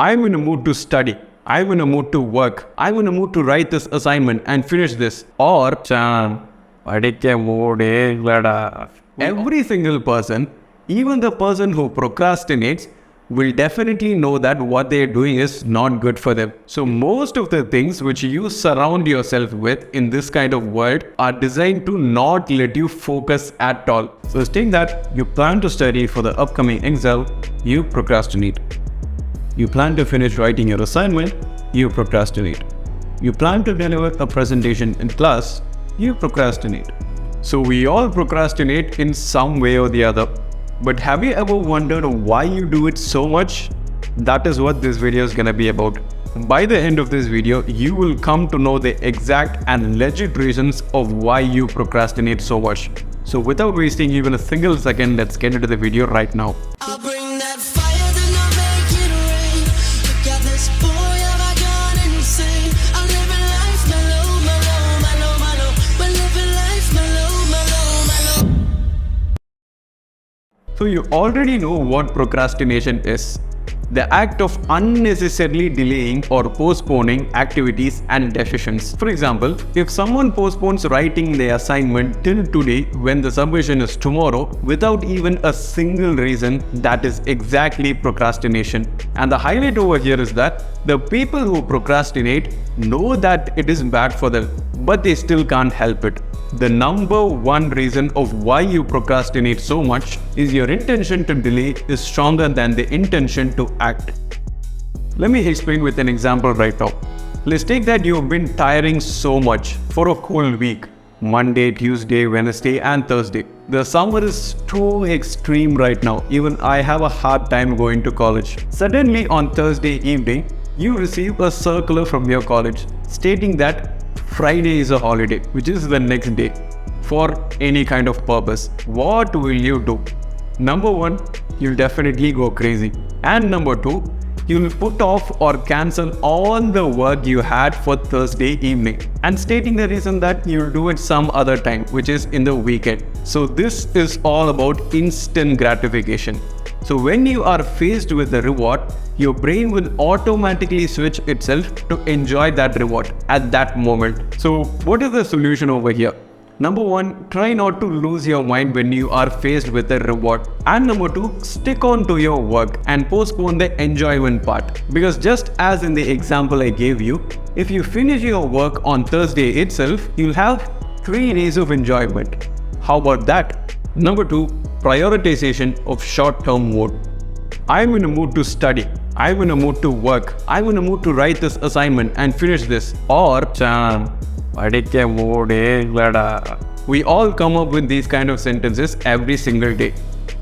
I'm in a mood to study. I'm in a mood to work. I'm in a mood to write this assignment and finish this. Or, every single person, even the person who procrastinates, will definitely know that what they are doing is not good for them. So most of the things which you surround yourself with in this kind of world are designed to not let you focus at all. So take that you plan to study for the upcoming exam, you procrastinate. You plan to finish writing your assignment, you procrastinate. You plan to deliver a presentation in class, you procrastinate. So we all procrastinate in some way or the other. But have you ever wondered why you do it so much? That is what this video is gonna be about. By the end of this video, you will come to know the exact and legit reasons of why you procrastinate so much. So without wasting even a single second, let's get into the video right now. So you already know what procrastination is. The act of unnecessarily delaying or postponing activities and decisions. For example, if someone postpones writing their assignment till today when the submission is tomorrow without even a single reason, that is exactly procrastination. And the highlight over here is that the people who procrastinate know that it is bad for them, but they still can't help it. The number one reason of why you procrastinate so much is your intention to delay is stronger than the intention to act. Let me explain with an example right now. Let's take that you've been tiring so much for a whole week. Monday, Tuesday, Wednesday and Thursday. The summer is too extreme right now. Even I have a hard time going to college. Suddenly on Thursday evening, you receive a circular from your college stating that Friday is a holiday, which is the next day, for any kind of purpose. What will you do? Number one, you'll definitely go crazy. And number two, you'll put off or cancel all the work you had for Thursday evening and stating the reason that you'll do it some other time, which is in the weekend. So this is all about instant gratification. So when you are faced with the reward, your brain will automatically switch itself to enjoy that reward at that moment. So what is the solution over here? Number one, try not to lose your mind when you are faced with a reward. And number two, stick on to your work and postpone the enjoyment part. Because just as in the example I gave you, if you finish your work on Thursday itself, you'll have 3 days of enjoyment. How about that? Number two, prioritization of short-term mood. I'm in a mood to study. I'm in a mood to work. I'm in a mood to write this assignment and finish this. Or, we all come up with these kind of sentences every single day.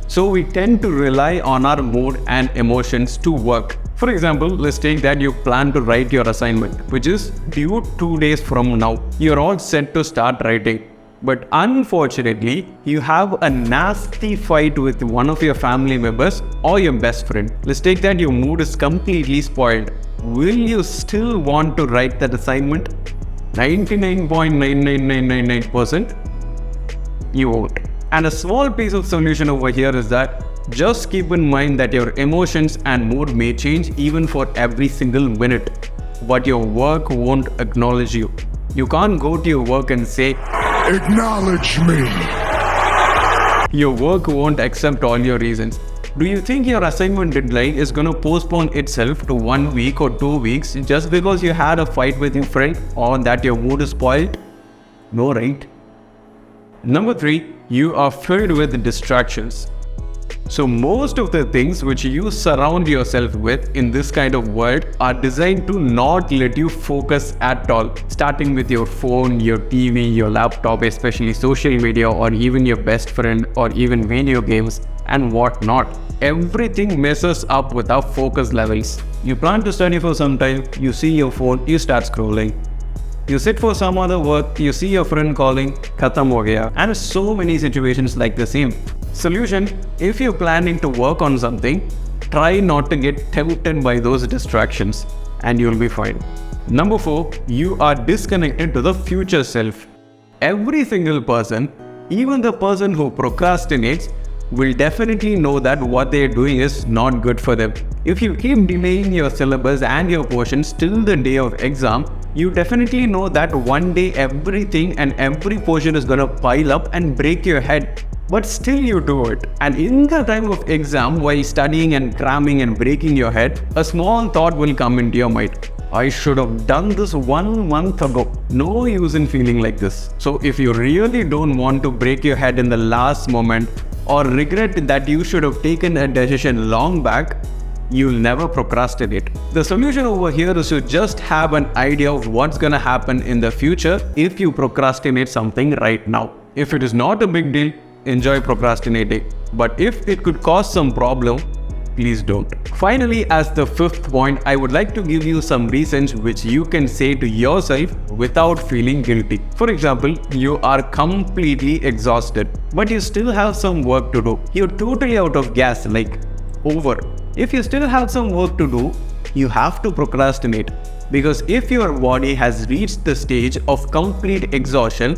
So we tend to rely on our mood and emotions to work. For example, let's take that you plan to write your assignment, which is due 2 days from now. You're all set to start writing. But unfortunately, you have a nasty fight with one of your family members or your best friend. Let's take that your mood is completely spoiled. Will you still want to write that assignment? 99.99999%? You won't. And a small piece of solution over here is that just keep in mind that your emotions and mood may change even for every single minute. But your work won't acknowledge you. You can't go to your work and say, "Acknowledge me." Your work won't accept all your reasons. Do you think your assignment deadline is going to postpone itself to 1 week or 2 weeks just because you had a fight with your friend or that your mood is spoiled? No, right? Number three, you are filled with distractions. So most of the things which you surround yourself with in this kind of world are designed to not let you focus at all. Starting with your phone, your TV, your laptop, especially social media or even your best friend or even video games and whatnot. Everything messes up with our focus levels. You plan to study for some time, you see your phone, you start scrolling. You sit for some other work, you see your friend calling, khatam ho gaya. And so many situations like the same. Solution, if you're planning to work on something, try not to get tempted by those distractions and you'll be fine. Number 4, you are disconnected to the future self. Every single person, even the person who procrastinates, will definitely know that what they're doing is not good for them. If you keep delaying your syllabus and your portions till the day of exam, you definitely know that one day everything and every portion is gonna pile up and break your head. But still you do it. And in the time of exam, while studying and cramming and breaking your head, a small thought will come into your mind. I should have done this 1 month ago. No use in feeling like this. So if you really don't want to break your head in the last moment or regret that you should have taken a decision long back, you'll never procrastinate. The solution over here is to just have an idea of what's gonna happen in the future if you procrastinate something right now. If it is not a big deal, enjoy procrastinating. But if it could cause some problem, please don't. Finally, as the fifth point, I would like to give you some reasons which you can say to yourself without feeling guilty. For example, you are completely exhausted, but you still have some work to do. You're totally out of gas, like over. If you still have some work to do, you have to procrastinate. Because if your body has reached the stage of complete exhaustion,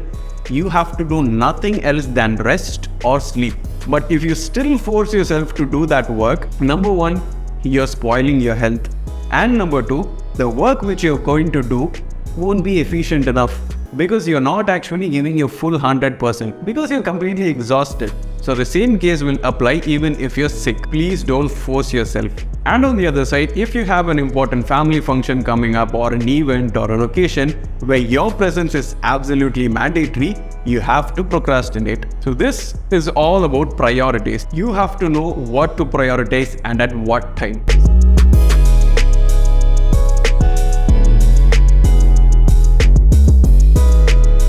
you have to do nothing else than rest or sleep. But if you still force yourself to do that work, number one, you're spoiling your health. And number two, the work which you're going to do won't be efficient enough because you're not actually giving your full 100% because you're completely exhausted. So the same case will apply even if you're sick. Please don't force yourself. And on the other side, if you have an important family function coming up or an event or an occasion where your presence is absolutely mandatory, you have to procrastinate. So this is all about priorities. You have to know what to prioritize and at what time.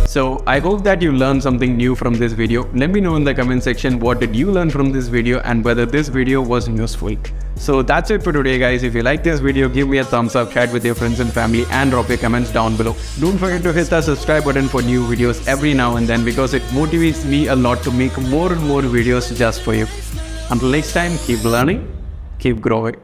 So I hope that you learned something new from this video. Let me know in the comment section what did you learn from this video and whether this video was useful. So that's it for today, guys. If you like this video, give me a thumbs up, share it with your friends and family, and drop your comments down below. Don't forget to hit the subscribe button for new videos every now and then because it motivates me a lot to make more and more videos just for you. Until next time, keep learning, keep growing.